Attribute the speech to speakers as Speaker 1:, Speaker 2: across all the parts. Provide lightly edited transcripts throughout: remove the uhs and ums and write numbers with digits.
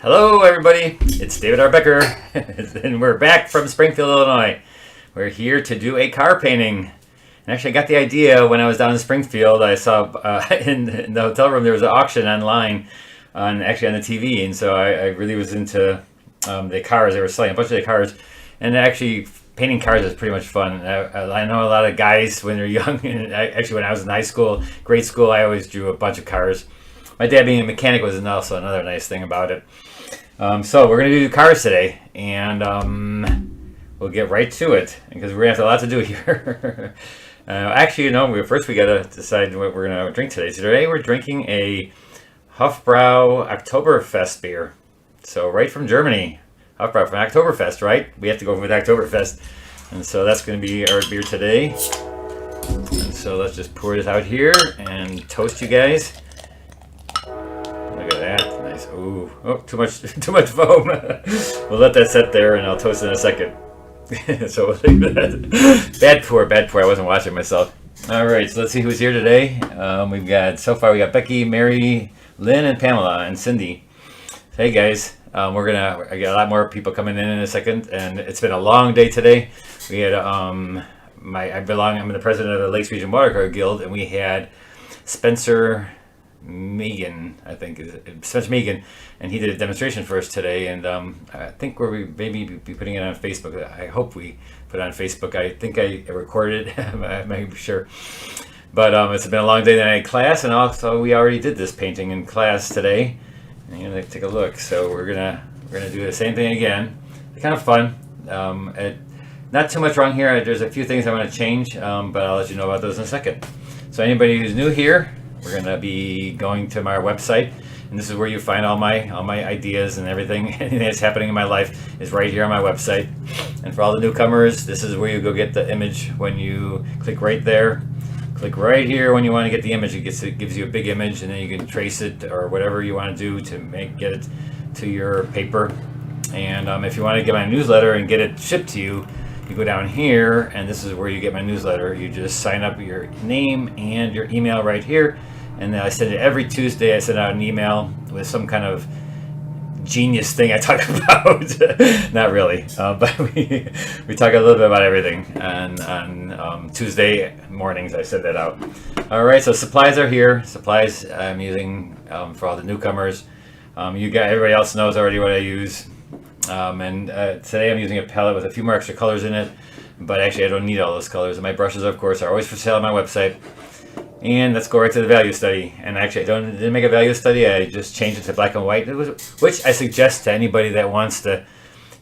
Speaker 1: Hello, everybody. It's David R. Becker, and we're back from Springfield, Illinois. We're here to do a car painting. And actually, I got the idea when I was down in Springfield. I saw in the hotel room there was an auction online, on the TV, and so I really was into the cars. They were selling a bunch of the cars, and actually painting cars is pretty much fun. I know a lot of guys when they're young, and actually when I was in high school, grade school, I always drew a bunch of cars. My dad being a mechanic was also another nice thing about it. So we're going to do cars today, and we'll get right to it, because we're going to have a lot to do here. Actually, first we got to decide what we're going to drink today. Today we're drinking a Hofbrau Oktoberfest beer. So right from Germany. Hofbrau from Oktoberfest, right? We have to go with Oktoberfest. And so that's going to be our beer today. And so let's just pour this out here and toast you guys. Look at that. Nice. Ooh. Oh, too much foam. We'll let that sit there and I'll toast it in a second. So we'll leave that. Bad pour. I wasn't watching myself. All right, so let's see who's here today. We got Becky, Mary, Lynn, and Pamela, and Cindy. Hey guys, I got a lot more people coming in a second, and it's been a long day today. We had I'm the president of the Lakes Region Watercolor Guild, and we had Spencer Megan, and he did a demonstration for us today, and I think we'll maybe be putting it on Facebook. I hope we put it on Facebook. I think I recorded it. I'm not sure. But it's been a long day tonight in class, and also we already did this painting in class today. And you're gonna take a look. So we're gonna do the same thing again. It's kind of fun. Not too much wrong here. There's a few things I want to change, but I'll let you know about those in a second. So anybody who's new here, we're gonna be going to my website, and this is where you find all my ideas and everything. Anything that's happening in my life is right here on my website. And for all the newcomers, this is where you go get the image. When you click right there, click right here when you want to get the image. It gives you a big image, and then you can trace it or whatever you want to do to get it to your paper. And if you want to get my newsletter and get it shipped to you, you go down here, and this is where you get my newsletter. You just sign up your name and your email right here, and then I send it every Tuesday. I send out an email with some kind of genius thing I talk about. Not really, but we talk a little bit about everything. And on Tuesday mornings, I send that out. All right, so supplies are here. Supplies I'm using for all the newcomers. Everybody else knows already what I use. Today I'm using a palette with a few more extra colors in it, but actually I don't need all those colors. And my brushes, of course, are always for sale on my website. And let's go right to the value study. And actually, didn't make a value study. I just changed it to black and white, which I suggest to anybody that wants to,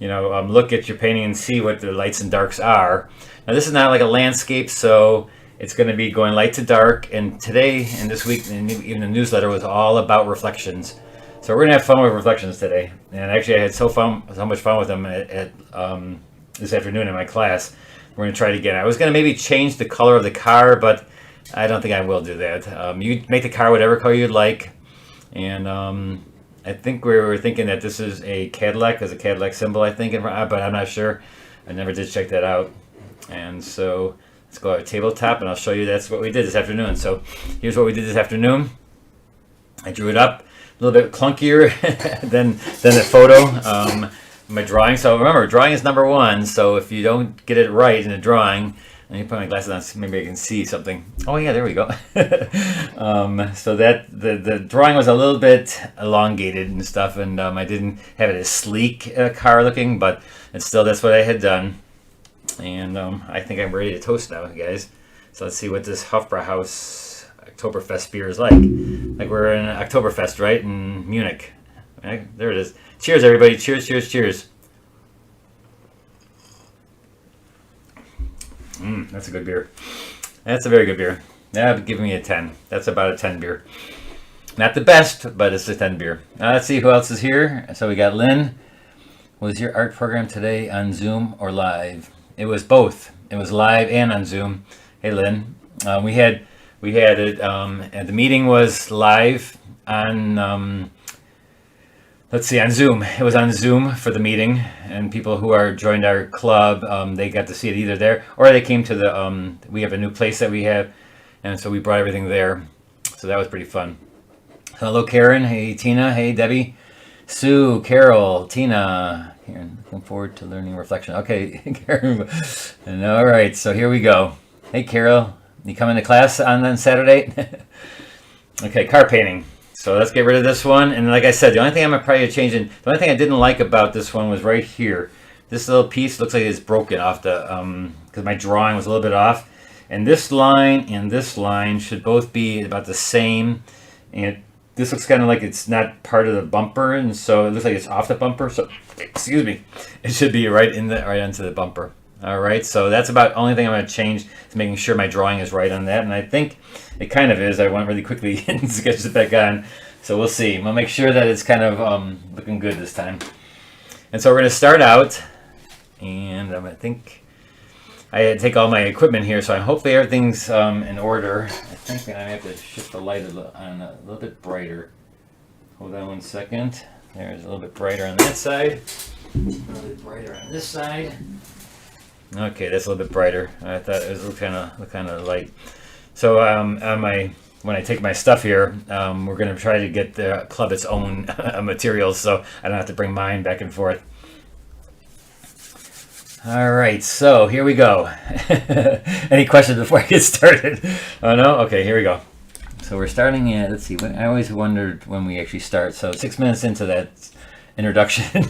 Speaker 1: look at your painting and see what the lights and darks are. Now, this is not like a landscape, so it's going to be going light to dark. And today and this week, and even the newsletter was all about reflections. So we're going to have fun with reflections today. And actually, I had so much fun with them at this afternoon in my class. We're going to try it again. I was going to maybe change the color of the car, but I don't think I will do that. You make the car whatever color you'd like. And I think we were thinking that this is a Cadillac, as a Cadillac symbol, I think, but I'm not sure. I never did check that out. And so let's go to tabletop, and I'll show you that's what we did this afternoon. So here's what we did this afternoon. I drew it up a little bit clunkier than the photo. My drawing. So remember, drawing is number one. So if you don't get it right in the drawing, let me put my glasses on so maybe I can see something. Oh yeah, there we go. So that the drawing was a little bit elongated and stuff, and I didn't have it as sleek car looking, but it's still, that's what I had done. And I think I'm ready to toast now, guys. So let's see what this Hofbrauhaus Oktoberfest beer is like. Like we're in Oktoberfest, right, in Munich. Right? There it is. Cheers, everybody. Cheers, cheers, cheers. That's a good beer. That's a very good beer. That would give me a 10. That's about a 10 beer. Not the best, but it's a 10 beer. Now let's see who else is here. So we got Lynn. Was your art program today on Zoom or live? It was both. It was live and on Zoom. Hey, Lynn. We had it, and the meeting was live on let's see, on Zoom. It was on Zoom for the meeting, and people who joined our club, they got to see it either there, or they came to the, we have a new place that we have, and so we brought everything there. So that was pretty fun. Hello, Karen. Hey, Tina. Hey, Debbie. Sue, Carol, Tina. Here, looking forward to learning reflection. Okay, Karen. And all right, so here we go. Hey, Carol, you coming to class on Saturday? Okay, car painting. So let's get rid of this one. And like I said, the only thing I'm probably changing, the only thing I didn't like about this one was right here. This little piece looks like it's broken off the, because my drawing was a little bit off. And this line should both be about the same. And this looks kind of like it's not part of the bumper, and so it looks like it's off the bumper. So, excuse me, it should be right onto the bumper. All right, so that's about the only thing I'm going to change, is making sure my drawing is right on that, and I think it kind of is. I went really quickly and sketched it back on, so we'll see. We'll make sure that it's kind of looking good this time. And so we're going to start out, and I think I had to take all my equipment here, so hopefully everything's in order. I think I have to shift the light on a little bit brighter. Hold on 1 second. There's a little bit brighter on that side. A little bit brighter on this side. Okay, that's a little bit brighter. I thought it was kind of light. So when I take my stuff here, we're going to try to get the club its own materials, so I don't have to bring mine back and forth. All right, so here we go. Any questions before I get started? Oh no? Okay, here we go. So we're starting at, let's see, I always wondered when we actually start. So 6 minutes into that introduction.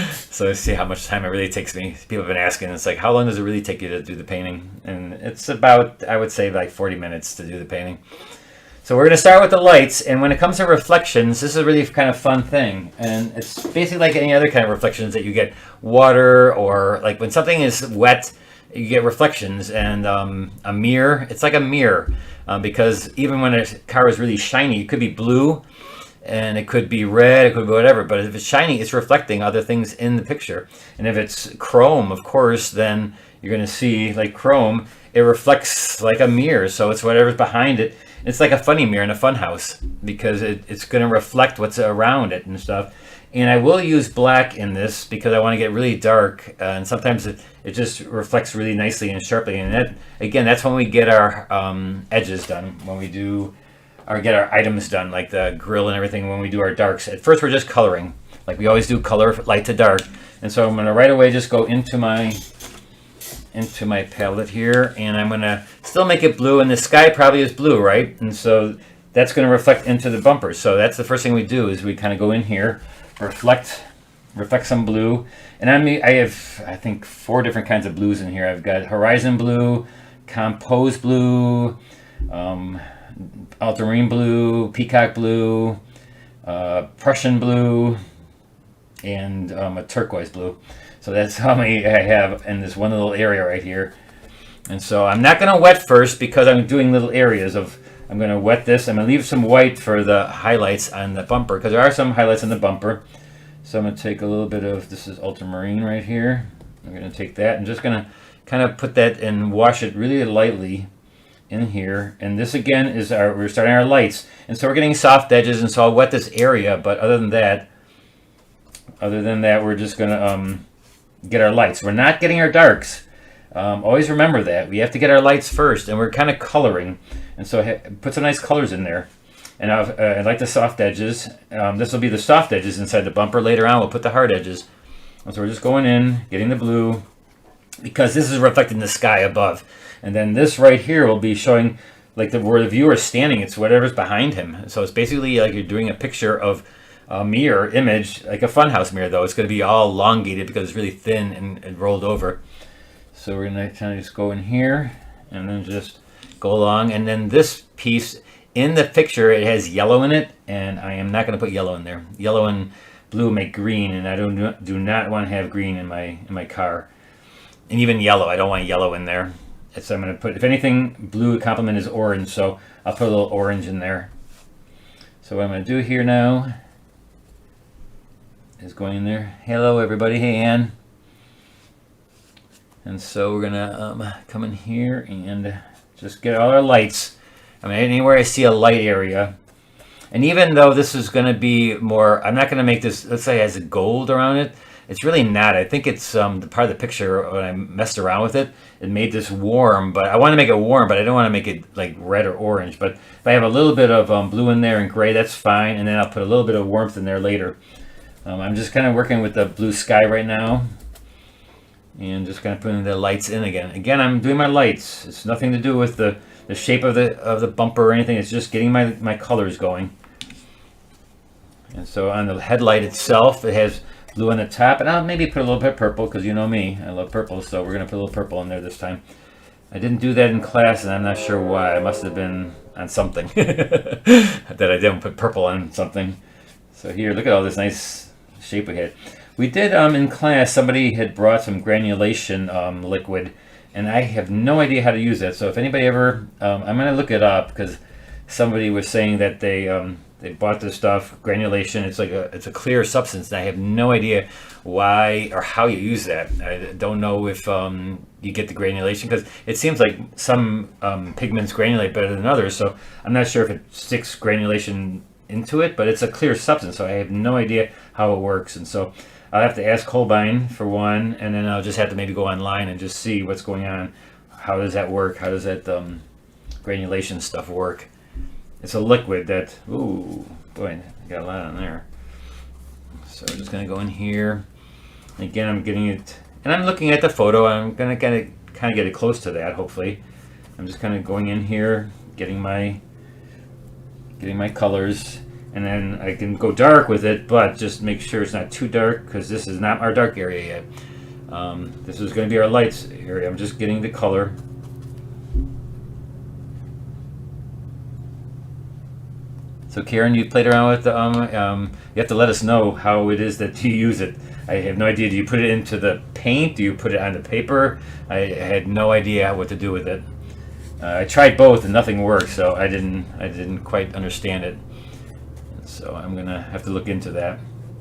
Speaker 1: So let's see how much time it really takes me. People have been asking, it's like, how long does it really take you to do the painting? And it's about, I would say, like 40 minutes to do the painting. So we're going to start with the lights, and when it comes to reflections, this is a really kind of fun thing. And it's basically like any other kind of reflections that you get water, or like when something is wet, you get reflections. And a mirror, it's like a mirror, because even when a car is really shiny, it could be blue, and it could be red, it could be whatever, but if it's shiny, it's reflecting other things in the picture. And if it's chrome, of course, then you're going to see, like chrome, it reflects like a mirror, so it's whatever's behind it. It's like a funny mirror in a fun house, because it's going to reflect what's around it and stuff. And I will use black in this because I want to get really dark, and sometimes it just reflects really nicely and sharply. And that, again, that's when we get our edges done, when we do or get our items done, like the grill and everything. When we do our darks, at first we're just coloring, like we always do, color light to dark. And so I'm going to right away just go into my palette here, and I'm going to still make it blue, and the sky probably is blue, right? And so that's going to reflect into the bumper. So that's the first thing we do, is we kind of go in here, reflect some blue. And I have, I think, 4 different kinds of blues in here. I've got horizon blue, compose blue, ultramarine blue, peacock blue, Prussian blue, and a turquoise blue. So that's how many I have in this one little area right here. And so I'm not going to wet first, because I'm doing little areas of, I'm going to wet this. I'm going to leave some white for the highlights on the bumper, because there are some highlights on the bumper. So I'm going to take a little bit of, this is ultramarine right here. I'm going to take that and just going to kind of put that and wash it really lightly in here. And this again is we're starting our lights. And so we're getting soft edges, and so I'll wet this area. But other than that, we're just going to get our lights. We're not getting our darks. Always remember that. We have to get our lights first, and we're kind of coloring. And so put some nice colors in there. And I like the soft edges. This will be the soft edges inside the bumper. Later on, we'll put the hard edges. And so we're just going in, getting the blue, because this is reflecting the sky above. And then this right here will be showing, like, where the viewer is standing. It's whatever's behind him. So it's basically like you're doing a picture of a mirror image, like a funhouse mirror, though. It's going to be all elongated because it's really thin and rolled over. So we're going to kind of just go in here and then just go along. And then this piece in the picture, it has yellow in it, and I am not going to put yellow in there. Yellow and blue make green, and I do not want to have green in my car. And even yellow, I don't want yellow in there. So I'm going to put, if anything, blue complement is orange, so I'll put a little orange in there. So what I'm going to do here now is going in there. Hello, everybody. Hey, Ann. And so we're going to come in here and just get all our lights. I mean, anywhere I see a light area. And even though this is going to be more, I'm not going to make this, let's say, it has a gold around it. It's really not. I think it's the part of the picture when I messed around with it, it made this warm. But I want to make it warm, but I don't want to make it like red or orange. But if I have a little bit of blue in there and gray, that's fine. And then I'll put a little bit of warmth in there later. I'm just kind of working with the blue sky right now, and just kind of putting the lights in again. Again, I'm doing my lights. It's nothing to do with the shape of the bumper or anything. It's just getting my colors going. And so on the headlight itself, it has blue on the top, and I'll maybe put a little bit of purple, because you know me, I love purple, so we're going to put a little purple in there this time. I didn't do that in class, and I'm not sure why. I must have been on something that I didn't put purple on something. So here, look at all this nice shape we had. We did, in class, somebody had brought some granulation liquid, and I have no idea how to use that. So if anybody ever, I'm going to look it up, because somebody was saying that they bought this stuff, granulation. It's a clear substance, and I have no idea why or how you use that. I don't know if you get the granulation, because it seems like some pigments granulate better than others, so I'm not sure if it sticks granulation into it, but it's a clear substance, so I have no idea how it works. And so I'll have to ask Holbein for one, and then I'll just have to maybe go online and just see what's going on. How does that work? How does that granulation stuff work? It's a liquid that, ooh, boy, I got a lot on there. So I'm just going to go in here. Again, I'm getting it, and I'm looking at the photo. I'm going to kind of get it close to that, hopefully. I'm just kind of going in here, getting my colors, and then I can go dark with it, but just make sure it's not too dark, because this is not our dark area yet. This is going to be our lights area. I'm just getting the color. So Karen, you played around with the, you have to let us know how it is that you use it. I have no idea. Do you put it into the paint? Do you put it on the paper? I had no idea what to do with it. I tried both and nothing worked, so I didn't quite understand it. So I'm gonna have to look into that.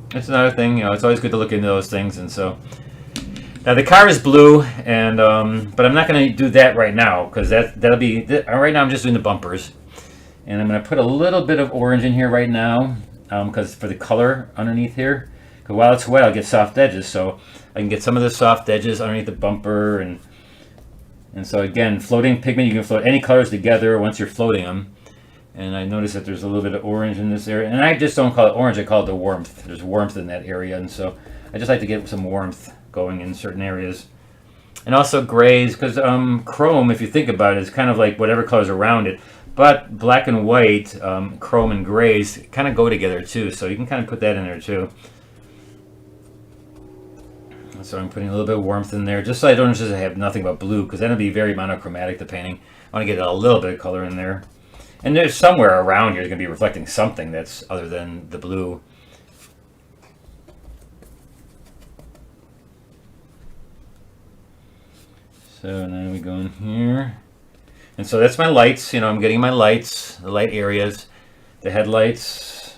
Speaker 1: That's another thing, it's always good to look into those things. And so now the car is blue, and but I'm not gonna do that right now, because that'll be right now. I'm just doing the bumpers. And I'm going to put a little bit of orange in here right now, because for the color underneath here. Because while it's wet, I'll get soft edges, so I can get some of the soft edges underneath the bumper. And so again, floating pigment, you can float any colors together once you're floating them. And I notice that there's a little bit of orange in this area. And I just don't call it orange, I call it the warmth. There's warmth in that area, and so I just like to get some warmth going in certain areas. And also grays, because chrome, if you think about it, is kind of like whatever color's around it. But black and white, chrome and grays kind of go together too, so you can kind of put that in there too. So I'm putting a little bit of warmth in there, just so I don't just have nothing but blue, because then it'll be very monochromatic, the painting. I want to get a little bit of color in there. And there's somewhere around here it's going to be reflecting something that's other than the blue. So now we go in here. And so that's my lights. I'm getting my lights, the light areas, the headlights.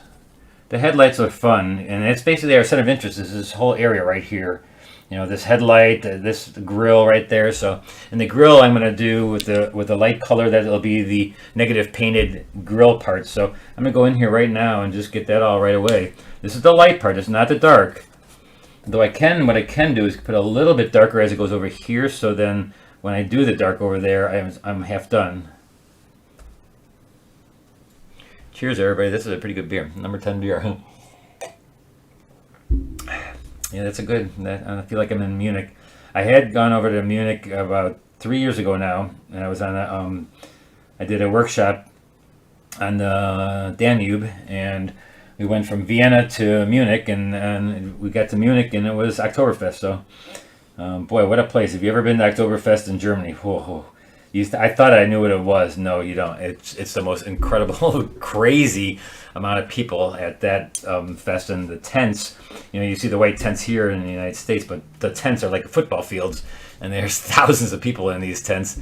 Speaker 1: The headlights are fun, and it's basically our center of interest is this whole area right here. This headlight, this grill right there. So, and the grill I'm going to do with the light color, that it'll be the negative painted grill part. So I'm going to go in here right now and just get that all right away. This is the light part. It's not the dark. Though what I can do is put a little bit darker as it goes over here. So then, when I do the dark over there, I'm half done. Cheers, everybody. This is a pretty good beer. Number 10 beer. Yeah, that's a good. I feel like I'm in Munich. I had gone over to Munich about 3 years ago now, and I was on I did a workshop on the Danube, and we went from Vienna to Munich, and we got to Munich, and it was Oktoberfest. So. Boy, what a place. Have you ever been to Oktoberfest in Germany? Whoa. I thought I knew what it was. No, you don't. It's the most incredible, crazy amount of people at that fest, and the tents. You see the white tents here in the United States, but the tents are like football fields, and there's thousands of people in these tents.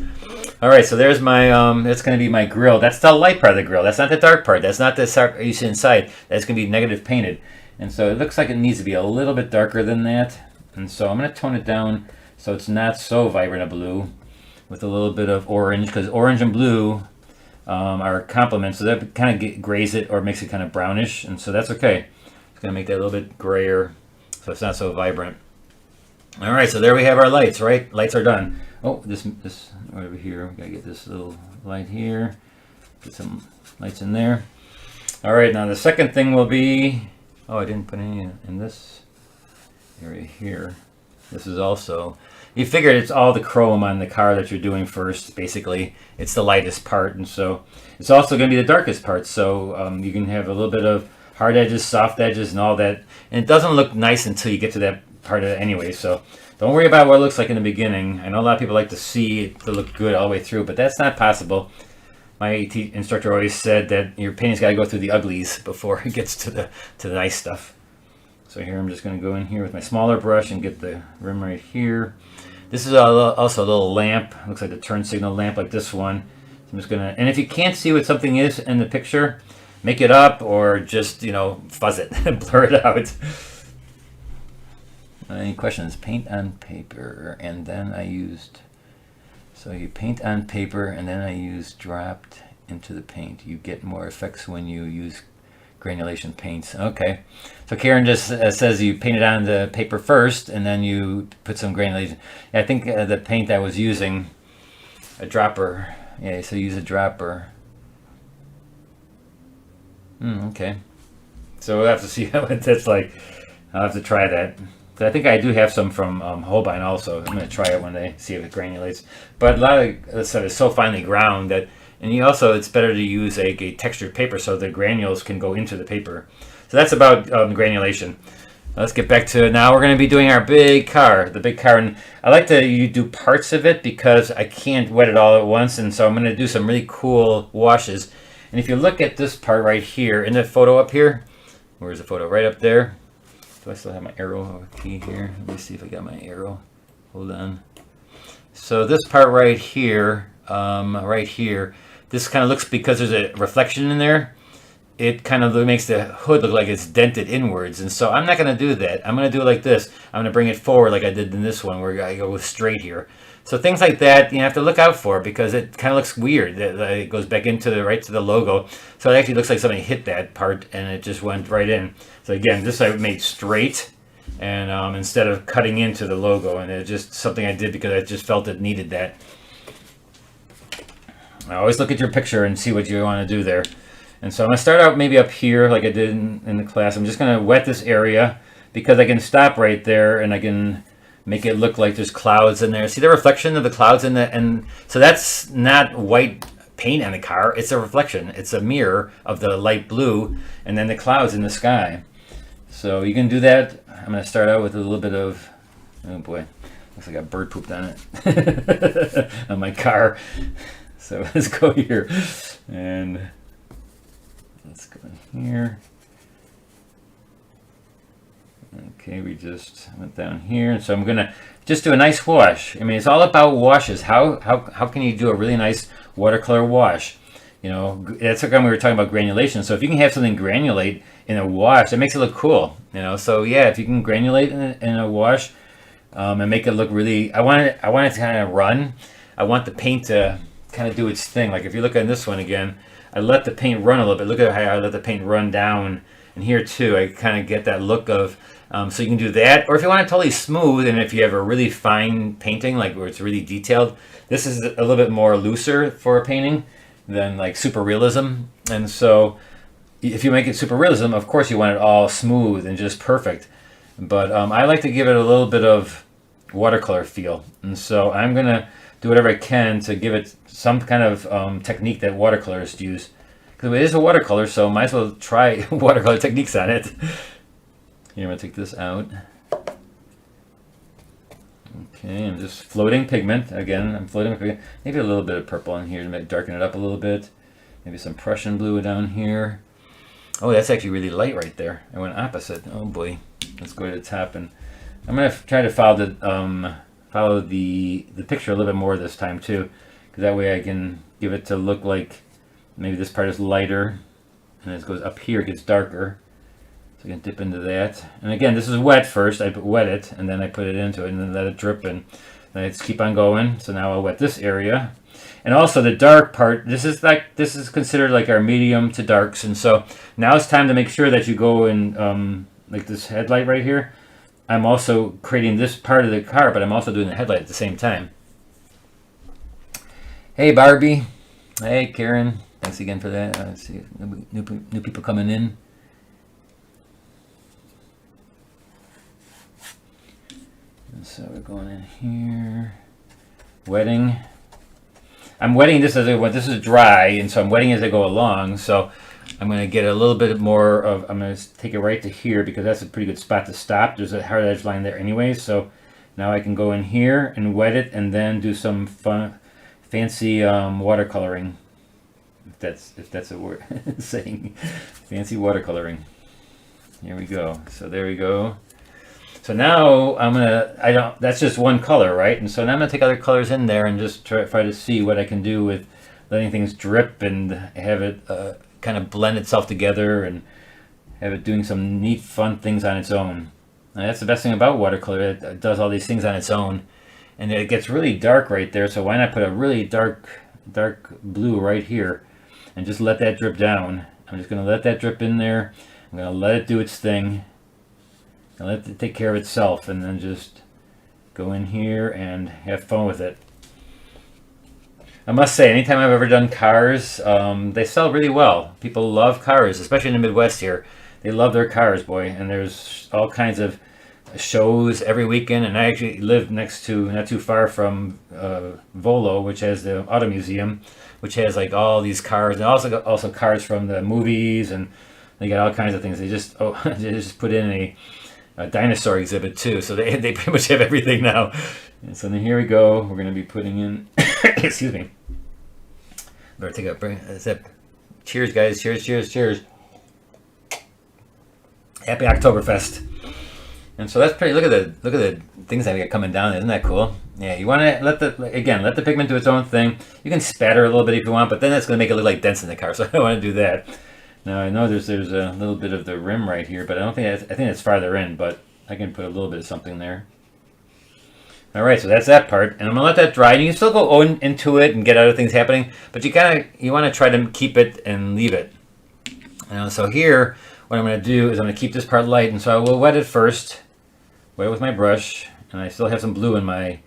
Speaker 1: All right, so there's my, that's going to be my grill. That's the light part of the grill. That's not the dark part. That's not the part you see inside. That's going to be negative painted. And so it looks like it needs to be a little bit darker than that. And so I'm going to tone it down so it's not so vibrant a blue, with a little bit of orange, because orange and blue are complements. So that kind of grays it or makes it kind of brownish, and so that's okay. It's going to make that a little bit grayer so it's not so vibrant. All right, so there we have our lights, right? Lights are done. Oh, this over here. We got to get this little light here. Get some lights in there. All right, now the second thing will be Oh, I didn't put any in this area here. This is also, you figured it's all the chrome on the car that you're doing first, basically. It's the lightest part, and so it's also going to be the darkest part. So you can have a little bit of hard edges, soft edges, and all that. And it doesn't look nice until you get to that part of it anyway. So don't worry about what it looks like in the beginning. I know a lot of people like to see it to look good all the way through, but that's not possible. My instructor always said that your painting's got to go through the uglies before it gets to the nice stuff. So here I'm just going to go in here with my smaller brush and get the rim right here. This is also a little lamp. Looks like a turn signal lamp like this one. So I'm just going to, and if you can't see what something is in the picture, make it up or just, you know, fuzz it and blur it out. Any questions? Paint on paper, and then I used, so you paint on paper and then I used dropped into the paint. You get more effects when you use granulation paints. Okay, so Karen just says you painted on the paper first and then you put some granulation. Yeah, I think the paint I was using, a dropper. Yeah, so use a dropper. Okay, so we'll have to see what that's like. I'll have to try that. So I think I do have some from Holbein also. I'm going to try it when they see if it granulates. But a lot of the stuff is so finely ground that, and you also, it's better to use a textured paper so the granules can go into the paper. So that's about granulation. Let's get back to, now we're going to be doing our big car, the big car. And I like to you do parts of it because I can't wet it all at once. And so I'm going to do some really cool washes. And if you look at this part right here, in the photo up here, where's the photo? Right up there. Do I still have my arrow key here? Let me see if I got my arrow. Hold on. So this part right here, this kind of looks, because there's a reflection in there, it kind of makes the hood look like it's dented inwards. And so I'm not going to do that. I'm going to do it like this. I'm going to bring it forward like I did in this one where I go straight here. So things like that you have to look out for because it kind of looks weird. It goes back into the right to the logo. So it actually looks like somebody hit that part and it just went right in. So again, this I made straight and instead of cutting into the logo, and it's just something I did because I just felt it needed that. I always look at your picture and see what you want to do there. And so I'm going to start out maybe up here like I did in the class. I'm just going to wet this area because I can stop right there and I can make it look like there's clouds in there. See the reflection of the clouds in the, and so that's not white paint on the car. It's a reflection. It's a mirror of the light blue and then the clouds in the sky. So you can do that. I'm going to start out with a little bit of, oh boy, looks like I bird pooped on it on my car. So let's go here and let's go in here. Okay, we just went down here, and so I'm gonna just do a nice wash. I mean, it's all about washes. How can you do a really nice watercolor wash? You know, that's like when we were talking about granulation. So if you can have something granulate in a wash, it makes it look cool. You know, so yeah, if you can granulate in a wash and make it look really, I want it to kind of run. I want the paint to kind of do its thing. Like if you look at this one again, I let the paint run a little bit. Look at how I let the paint run down. And here too, I kind of get that look of, so you can do that. Or if you want it totally smooth, and if you have a really fine painting, like where it's really detailed, this is a little bit more looser for a painting than like super realism. And so if you make it super realism, of course you want it all smooth and just perfect. But I like to give it a little bit of watercolor feel. And so I'm going to do whatever I can to give it some kind of technique that watercolorists use. Because it is a watercolor, so might as well try watercolor techniques on it. Here, I'm going to take this out. Okay, I'm just floating pigment. Again, I'm floating pigment. Maybe a little bit of purple in here to darken it up a little bit. Maybe some Prussian blue down here. Oh, that's actually really light right there. I went opposite. Oh boy. Let's go to the top, and I'm going to try to follow the picture a little bit more this time too, because that way I can give it to look like maybe this part is lighter, and as it goes up here, it gets darker. So you can dip into that. And again, this is wet first. I wet it, and then I put it into it, and then let it drip, and then I just keep on going. So now I'll wet this area. And also the dark part, this is considered like our medium to darks. And so now it's time to make sure that you go in, like this headlight right here. I'm also creating this part of the car, but I'm also doing the headlight at the same time. Hey, Barbie. Hey, Karen. Thanks again for that. I see new people coming in. So we're going in here, wetting. I'm wetting this as this is dry, and so I'm wetting as I go along. So I'm going to get a little bit more of, I'm going to take it right to here because that's a pretty good spot to stop. There's a hard edge line there anyway, so now I can go in here and wet it and then do some fun, fancy watercoloring. If that's a word, saying fancy watercoloring. Here we go. So there we go. So now that's just one color, right? And so now I'm gonna take other colors in there and just try to see what I can do with letting things drip and have it kind of blend itself together and have it doing some neat, fun things on its own. And that's the best thing about watercolor. It does all these things on its own, and it gets really dark right there. So why not put a really dark blue right here and just let that drip down? I'm just gonna let that drip in there. I'm gonna let it do its thing. And let it take care of itself, and then just go in here and have fun with it. I must say, anytime I've ever done cars, they sell really well. People love cars, especially in the Midwest here. They love their cars, boy. And there's all kinds of shows every weekend. And I actually live next to, not too far from Volo, which has the auto museum, which has like all these cars, and also cars from the movies, and they got all kinds of things. They just they just put in a dinosaur exhibit too, so they pretty much have everything now. And so then here we go. We're going to be putting in excuse me, better take a sip. Cheers, guys. Cheers. Happy Oktoberfest. And so that's pretty, look at the things that we got coming down. Isn't that cool? Yeah, you want to let the pigment do its own thing. You can spatter a little bit if you want, but then that's going to make it look like dents in the car, so I don't want to do that. Now I know there's a little bit of the rim right here, but I think it's farther in, but I can put a little bit of something there. All right, so that's that part, and I'm gonna let that dry. And you can still go into it and get other things happening, but you want to try to keep it and leave it. So here, what I'm gonna do is I'm gonna keep this part light, and so I will wet it first. Wet it with my brush, and I still have some blue in my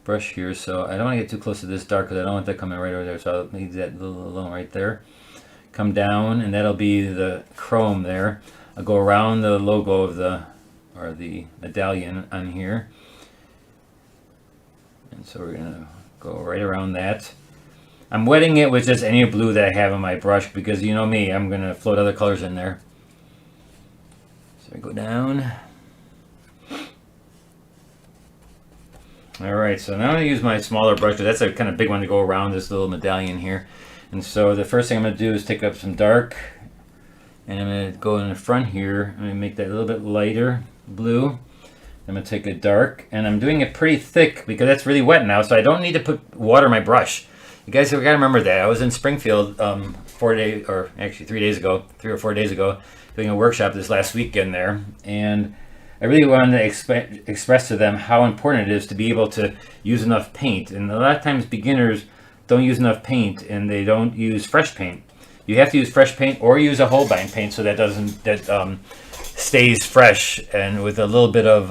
Speaker 1: brush here, so I don't want to get too close to this dark because I don't want that coming right over there. So I'll leave that little alone right there. Come down, and that'll be the chrome there. I'll go around the logo of the medallion on here, and so we're gonna go right around that. I'm wetting it with just any blue that I have on my brush because you know me, I'm gonna float other colors in there. So I go down. All right, so now I'm gonna use my smaller brush because that's a kind of big one to go around this little medallion here. And so the first thing I'm going to do is take up some dark, and I'm going to go in the front here. I'm going to make that a little bit lighter blue. I'm going to take a dark, and I'm doing it pretty thick because that's really wet now, so I don't need to put water in my brush. You guys have got to remember that. I was in Springfield 3 or 4 days ago, doing a workshop this last weekend there, and I really wanted to express to them how important it is to be able to use enough paint. And a lot of times beginners don't use enough paint, and they don't use fresh paint. You have to use fresh paint or use a Holbein paint so that stays fresh, and with a little bit of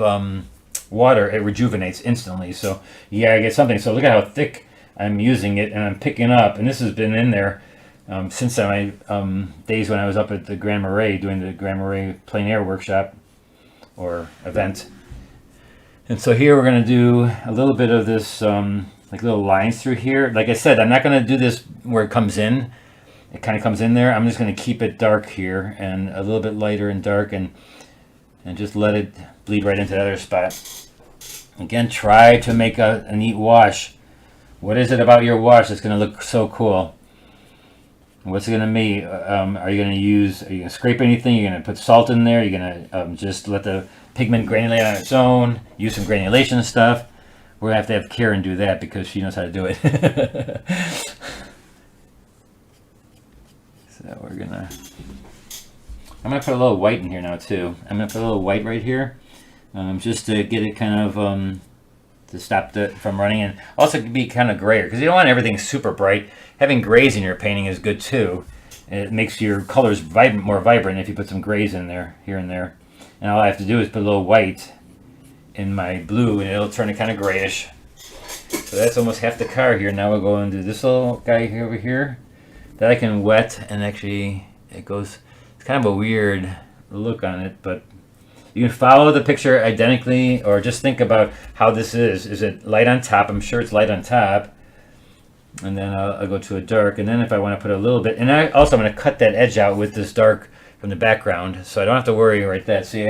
Speaker 1: water it rejuvenates instantly. So yeah, I get something. So look at how thick I'm using it, and I'm picking up, and this has been in there since my days when I was up at the Grand Marais doing the Grand Marais plein air workshop or event. And so here we're going to do a little bit of this like little lines through here. Like I said, I'm not going to do this where it comes in. It kind of comes in there. I'm just going to keep it dark here and a little bit lighter and dark, and just let it bleed right into the other spot. Again, try to make a neat wash. What is it about your wash that's going to look so cool? What's it going to be? Are you going to scrape anything? You're going to put salt in there? You're going to just let the pigment granulate on its own? Use some granulation stuff? We're going to have Karen do that because she knows how to do it. So I'm going to put a little white in here now too. I'm going to put a little white right here, just to get it kind of, to stop it from running, and also be kind of grayer because you don't want everything super bright. Having grays in your painting is good too. It makes your colors more vibrant if you put some grays in there, here and there. And all I have to do is put a little white in my blue, and it'll turn it kind of grayish. So that's almost half the car here. Now we'll go into this little guy here over here that I can wet, and actually it's kind of a weird look on it, but You can follow the picture identically, or just think about how this is. Is it light on top? I'm sure it's light on top. And then I'll go to a dark. And then if I want to put a little bit, and I'm going to cut that edge out with this dark from the background, so I don't have to worry right there. See,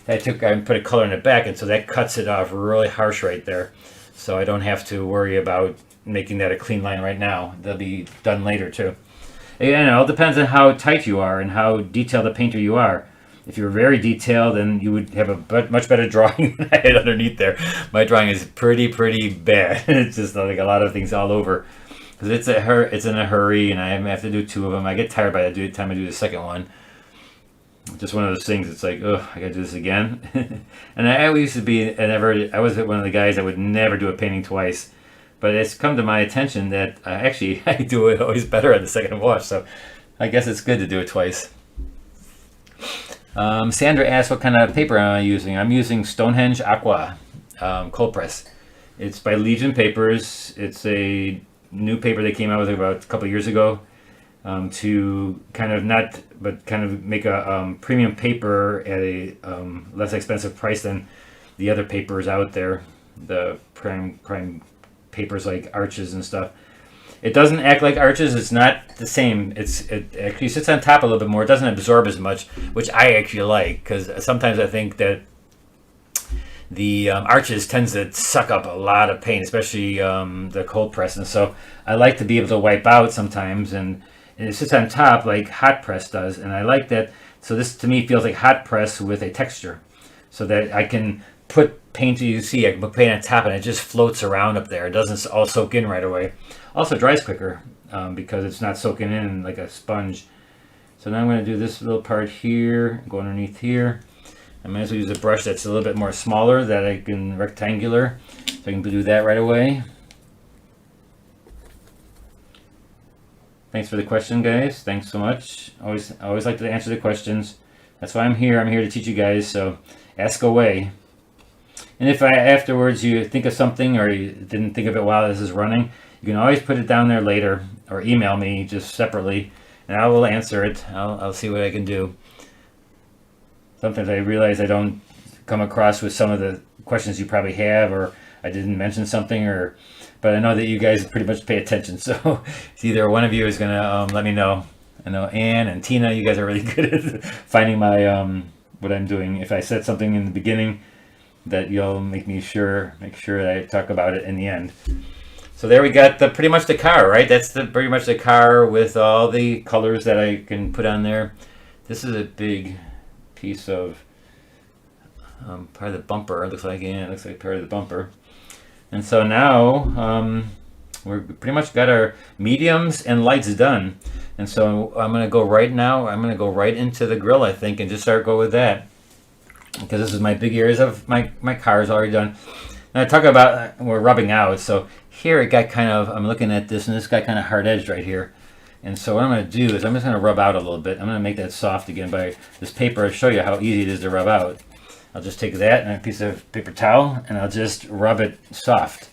Speaker 1: I put a color in the back, and so that cuts it off really harsh right there. So I don't have to worry about making that a clean line right now. They'll be done later too. Again, it all depends on how tight you are and how detailed a painter you are. If you're very detailed, then you would have a much better drawing than I had underneath there. My drawing is pretty bad. It's just like a lot of things all over. Because it's in a hurry, and I have to do 2 of them. I get tired by the time I do the second one. Just one of those things. It's like, oh, I got to do this again. And I always used to be, I was one of the guys that would never do a painting twice. But it's come to my attention that I do it always better at the second wash. So I guess it's good to do it twice. Sandra asked what kind of paper am I using. I'm using Stonehenge Aqua cold press. It's by Legion Papers. It's a new paper they came out with about a couple years ago to kind of make a premium paper at a less expensive price than the other papers out there, the prime papers like Arches and stuff. It doesn't act like Arches. It's not the same. It actually sits on top a little bit more. It doesn't absorb as much, which I actually like, because sometimes I think that the Arches tends to suck up a lot of paint, especially the cold press. And so I like to be able to wipe out sometimes, and it sits on top like hot press does. And I like that. So this to me feels like hot press with a texture, so that I can put paint, you see, I can put paint on top and it just floats around up there. It doesn't all soak in right away. Also dries quicker because it's not soaking in like a sponge. So now I'm going to do this little part here, go underneath here. I might as well use a brush that's a little bit more smaller, that I can rectangular, so I can do that right away. Thanks for the question, guys. Thanks so much. Always like to answer the questions. That's why I'm here. I'm here to teach you guys, so ask away. And if afterwards you think of something or you didn't think of it while this is running, you can always put it down there later or email me just separately, and I will answer it. I'll see what I can do. Sometimes I realize I don't come across with some of the questions you probably have, or I didn't mention something, but I know that you guys pretty much pay attention, so it's either one of you is going to let me know. I know Ann and Tina, you guys are really good at finding my what I'm doing. If I said something in the beginning, that you'll make sure that I talk about it in the end. So there we got pretty much the car, right? That's pretty much the car with all the colors that I can put on there. This is a big piece of part of the bumper. It looks like part of the bumper. And so now we're pretty much got our mediums and lights done. And so I'm going to go right into the grill, I think, and just go with that, because this is my big areas of my car is already done. And I talk about we're rubbing out. So here it got I'm looking at this, and this got kind of hard edged right here. And so what I'm going to do is I'm just going to rub out a little bit. I'm going to make that soft again by this paper. I'll show you how easy it is to rub out. I'll just take that and a piece of paper towel, and I'll just rub it soft.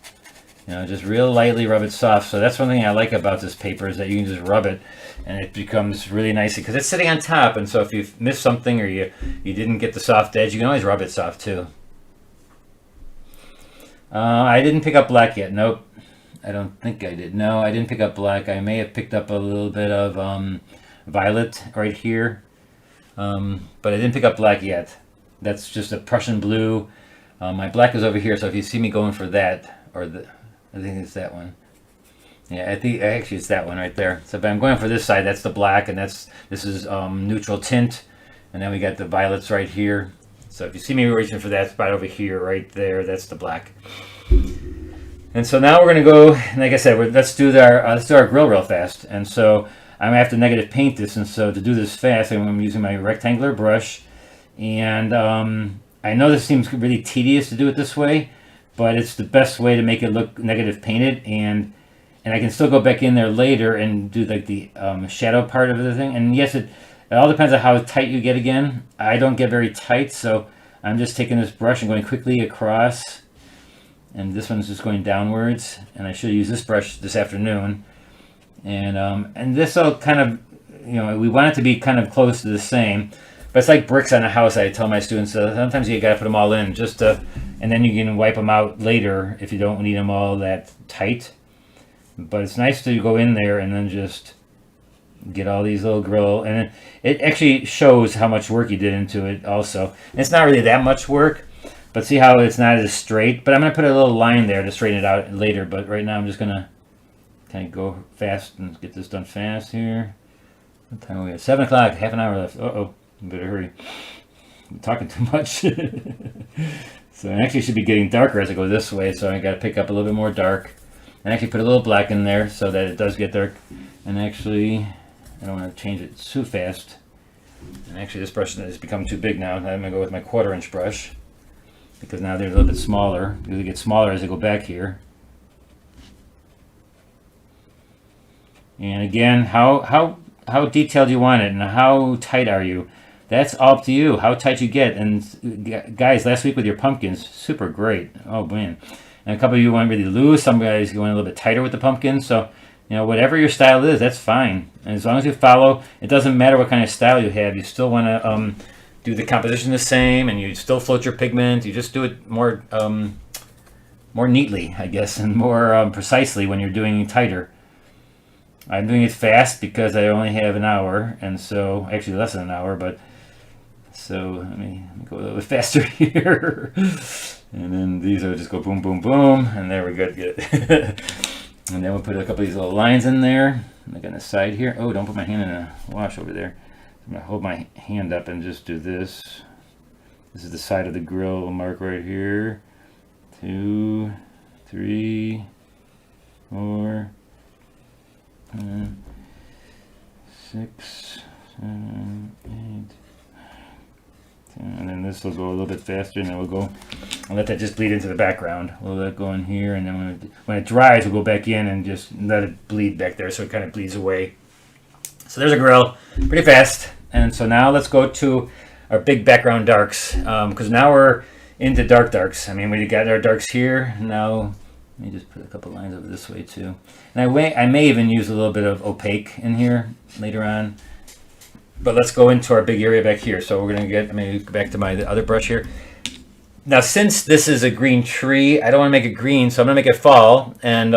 Speaker 1: Just real lightly rub it soft. So that's one thing I like about this paper, is that you can just rub it and it becomes really nice because it's sitting on top. And so if you miss something or you didn't get the soft edge, you can always rub it soft too. I didn't pick up black yet. Nope. I don't think I did. No, I didn't pick up black. I may have picked up a little bit of violet right here, but I didn't pick up black yet. That's just a Prussian blue. My black is over here, so if you see me going for that, I think it's that one. Yeah, I think actually it's that one right there. So but I'm going for this side. That's the black, and this is neutral tint, and then we got the violets right here. So if you see me reaching for that spot over here, right there, that's the black. And so now we're going to go, like I said, let's do our grill real fast. And so I'm going to have to negative paint this. And so to do this fast, I'm using my rectangular brush. And I know this seems really tedious to do it this way, but it's the best way to make it look negative painted. And I can still go back in there later and do like the shadow part of the thing. And yes, it all depends on how tight you get again. I don't get very tight, so I'm just taking this brush and going quickly across. And this one's just going downwards, and I should use this brush this afternoon. And this will kind of, we want it to be kind of close to the same, But it's like bricks on a house. I tell my students, sometimes you gotta put them all in just to, and then you can wipe them out later if you don't need them all that tight. But it's nice to go in there and then just get all these little grill, and it actually shows how much work you did into it also. And it's not really that much work, but see how it's not as straight. But I'm gonna put a little line there to straighten it out later. But right now I'm just gonna kind of go fast and get this done fast here. What time are we at? 7 o'clock, half an hour left. Uh-oh, better hurry. I'm talking too much. So it actually should be getting darker as I go this way, so I gotta pick up a little bit more dark. And actually put a little black in there so that it does get dark. And actually, I don't want to change it too fast. And actually this brush has become too big now. I'm gonna go with my 1/4" brush, because now they're a little bit smaller. They get smaller as I go back here. And again, how detailed you want it and how tight are you? That's all up to you, how tight you get. And guys, last week with your pumpkins, super great. Oh man. And a couple of you went really loose. Some guys going a little bit tighter with the pumpkins. So, you know, whatever your style is, that's fine. And as long as you follow, it doesn't matter what kind of style you have. You still want to do the composition the same, and you still float your pigment. You just do it more neatly, I guess, and more precisely when you're doing it tighter. I'm doing it fast because I only have an hour, and so actually less than an hour. But so let me go a little bit faster here. And then these will just go boom, boom, boom, and there we go. Good. And then we'll put a couple of these little lines in there, like on the side here. Oh, don't put my hand in a wash over there. I'm gonna hold my hand up and just do this. This is the side of the grill mark right here. 2, 3, 4, 6, 7, 8. And then this will go a little bit faster, and then we'll go and let that just bleed into the background. We'll let it go in here, and then when it dries, we'll go back in and just let it bleed back there so it kind of bleeds away. So there's a grill, pretty fast. And so now let's go to our big background darks, because now we're into darks. I mean, we got our darks here. Now let me just put a couple lines over this way too. And I may even use a little bit of opaque in here later on. But let's go into our big area back here. So we're going to get, I'm going to go back to my other brush here. Now, since this is a green tree, I don't want to make it green, so I'm going to make it fall. And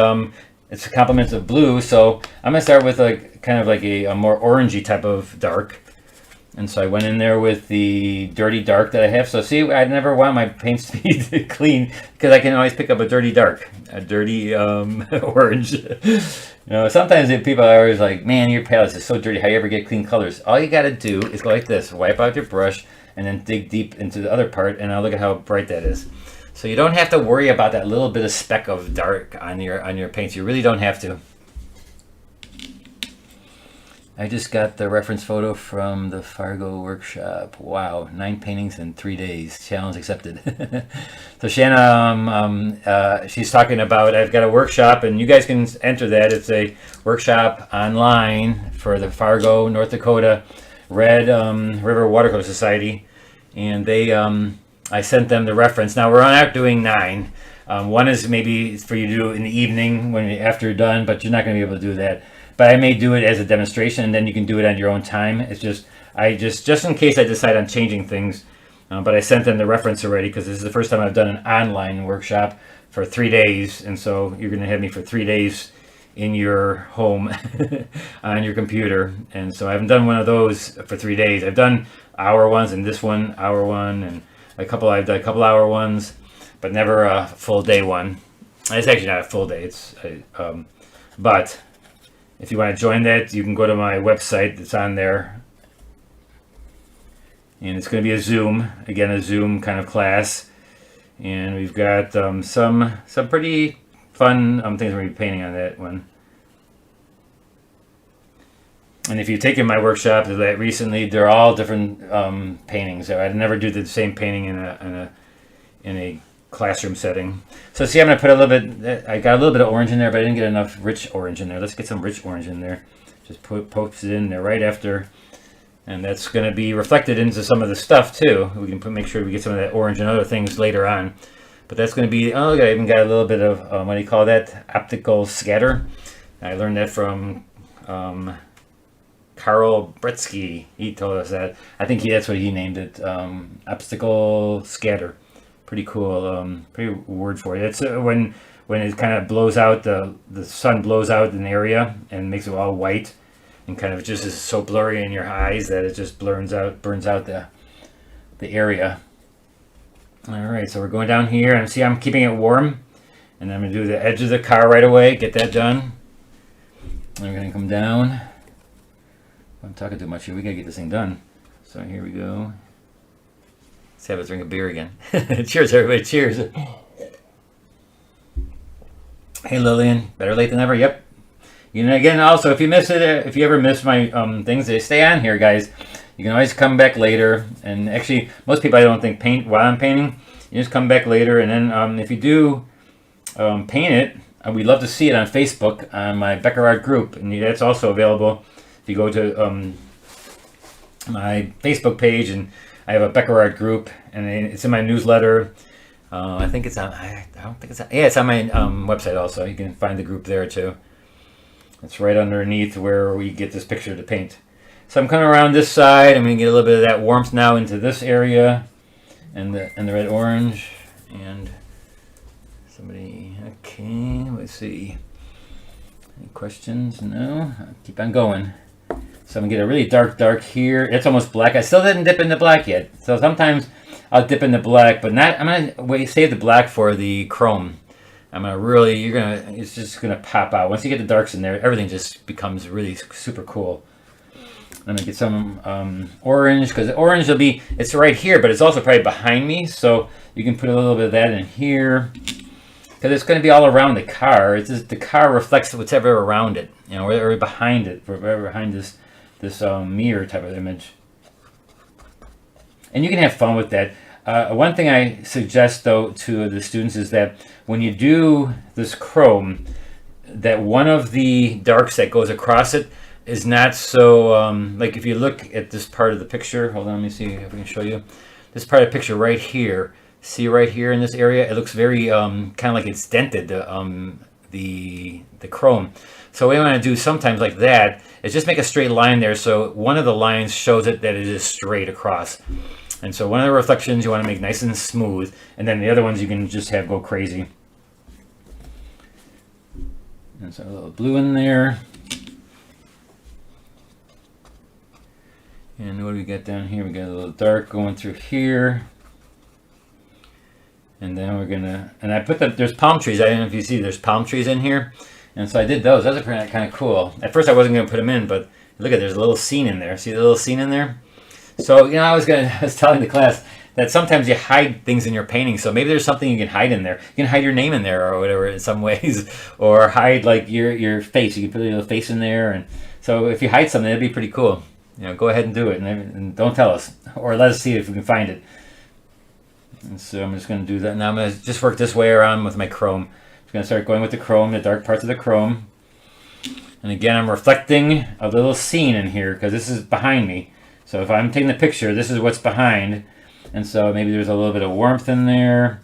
Speaker 1: it's a complement of blue. So I'm going to start with kind of like a more orangey type of dark. And so I went in there with the dirty dark that I have. So see, I never want my paints to be clean, because I can always pick up a dirty dark, a dirty orange. You know, sometimes people are always like, man, your palette is so dirty. How you ever get clean colors? All you got to do is go like this, wipe out your brush, and then dig deep into the other part, and now look at how bright that is. So you don't have to worry about that little bit of speck of dark on your paints. You really don't have to. I just got the reference photo from the Fargo workshop. Wow, 9 paintings in 3 days. Challenge accepted. So Shanna, she's talking about, I've got a workshop, and you guys can enter that. It's a workshop online for the Fargo, North Dakota Red River Watercolor Society. And they, I sent them the reference. Now we're not doing 9. One is maybe for you to do in the evening after you're done, but you're not going to be able to do that. But I may do it as a demonstration, and then you can do it on your own time. It's just in case I decide on changing things. But I sent them the reference already, because this is the first time I've done an online workshop for 3 days. And so you're going to have me for 3 days in your home on your computer. And so I haven't done one of those for 3 days. I've done hour ones, and this one, hour one, and I've done a couple hour ones, but never a full day one. It's actually not a full day. But if you want to join that, you can go to my website. It's on there. And it's going to be a Zoom kind of class. And we've got some pretty fun things we're going to be painting on that one. And if you've taken my workshop that recently, they're all different paintings. I'd never do the same painting in a classroom setting. So see, I'm going to put a little bit, I got a little bit of orange in there, but I didn't get enough rich orange in there. Let's get some rich orange in there. Just pokes it in there right after. And that's going to be reflected into some of the stuff too. We can make sure we get some of that orange and other things later on. But that's going to be, oh, I even got a little bit of, what do you call that? Optical scatter. I learned that from Carl Bretsky. He told us that. I think that's what he named it. Obstacle scatter. Pretty cool. Pretty word for it. It's when it kind of blows out, the sun blows out an area and makes it all white, and kind of just is so blurry in your eyes that it just burns out the area. All right, so we're going down here, and see, I'm keeping it warm, and I'm gonna do the edge of the car right away. Get that done. And we're gonna come down. I'm talking too much here. We gotta get this thing done. So here we go. Let's have a drink of beer again. Cheers, everybody. Cheers. Hey, Lillian. Better late than never. Yep. You know, again, also, if you miss it, if you ever miss my things, they stay on here, guys. You can always come back later. And actually, most people I don't think paint while I'm painting. You just come back later, and then if you do paint it, we'd love to see it on Facebook on my BeckerArt group, and that's also available. If you go to my Facebook page, and I have a BeckerArt group, and it's in my newsletter. I think it's on. I don't think it's on. Yeah, it's on my website also. You can find the group there too. It's right underneath where we get this picture to paint. So I'm coming around this side. I'm going to get a little bit of that warmth now into this area, and the red orange. And somebody, okay, let's see. Any questions? No? I'll keep on going. So I'm going to get a really dark here. It's almost black. I still didn't dip into black yet. So sometimes I'll dip into black, but not. I'm going to save the black for the chrome. I'm going to really, it's just going to pop out. Once you get the darks in there, everything just becomes really super cool. I'm going to get some orange, because the orange will be, it's right here, but it's also probably behind me. So you can put a little bit of that in here, because it's going to be all around the car. It's just, the car reflects whatever around it, you know, or behind it, or behind this mirror type of image. And you can have fun with that. One thing I suggest, though, to the students is that when you do this chrome, that one of the darks that goes across it is not so, like if you look at this part of the picture, hold on, let me see if we can show you. This part of the picture right here, see right here in this area, it looks very kind of like it's dented, the chrome. So what I want to do sometimes like that is just make a straight line there, so one of the lines shows it that it is straight across. And so one of the reflections you want to make nice and smooth, and then the other ones you can just have go crazy. And so a little blue in there. And what do we got down here? We got a little dark going through here. And then we're gonna, and I put there's palm trees. I don't know if you see, there's palm trees in here. And so I did those. Those are kind of cool. At first I wasn't gonna put them in, but look at, there's a little scene in there. See the little scene in there? So, you know, I was telling the class that sometimes you hide things in your painting. So maybe there's something you can hide in there. You can hide your name in there or whatever in some ways, or hide like your face. You can put a little face in there. And so if you hide something, that'd be pretty cool. You know, go ahead and do it, and don't tell us, or let us see if we can find it. And so I'm just going to do that. Now I'm going to just work this way around with my chrome. I'm just going to start going with the chrome, the dark parts of the chrome. And again, I'm reflecting a little scene in here, because this is behind me. So if I'm taking the picture, this is what's behind. And so maybe there's a little bit of warmth in there.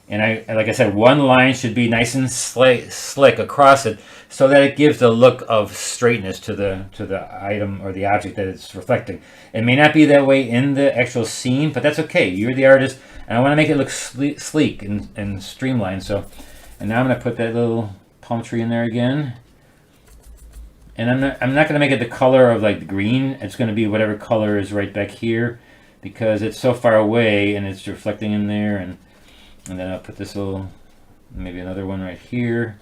Speaker 1: And like I said, one line should be nice and slick across it, so that it gives the look of straightness to the item or the object that it's reflecting. It may not be that way in the actual scene, but that's okay. You're the artist, and I want to make it look sleek and streamlined. So, and now I'm going to put that little palm tree in there again. And I'm not going to make it the color of like the green. It's going to be whatever color is right back here, because it's so far away and it's reflecting in there. And then I'll put this little, maybe another one right here.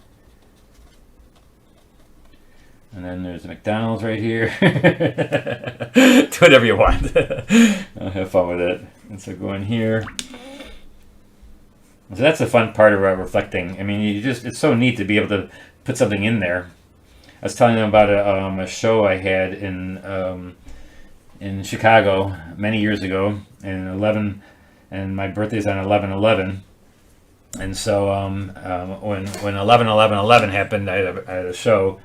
Speaker 1: And then there's a McDonald's right here. Do whatever you want. I'll have fun with it. And so go in here. So that's the fun part about reflecting. I mean, it's so neat to be able to put something in there. I was telling them about a show I had in Chicago many years ago, and my birthday's on 11/11. And so when 11/11/11 happened, I had a show,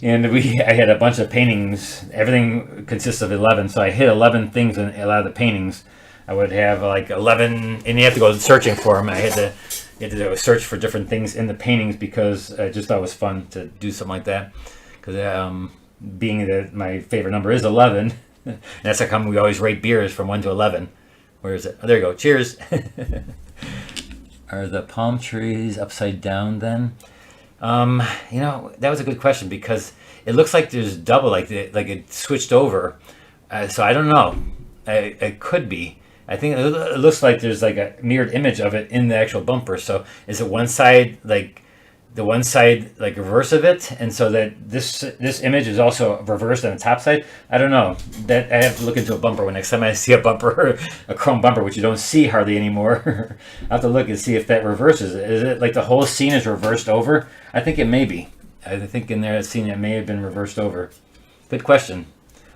Speaker 1: and I had a bunch of paintings. Everything consists of 11, so I hit 11 things in a lot of the paintings. I would have like 11, and you have to go searching for them. You had to do a search for different things in the paintings, because I just thought it was fun to do something like that. Because being that my favorite number is 11. That's how come we always rate beers from 1 to 11. Where is it? Oh, there you go. Cheers. Are the palm trees upside down then? That was a good question because it looks like there's double, like it switched over. So I don't know. It could be. I think it looks like there's like a mirrored image of it in the actual bumper. So is it one side like the one side like reverse of it, and so that this image is also reversed on the top side? I don't know. That I have to look into a bumper when next time I see a bumper, a chrome bumper, which you don't see hardly anymore. I have to look and see if that reverses it. Is it like the whole scene is reversed over? I think it may be. I think in there that scene it may have been reversed over. Good question.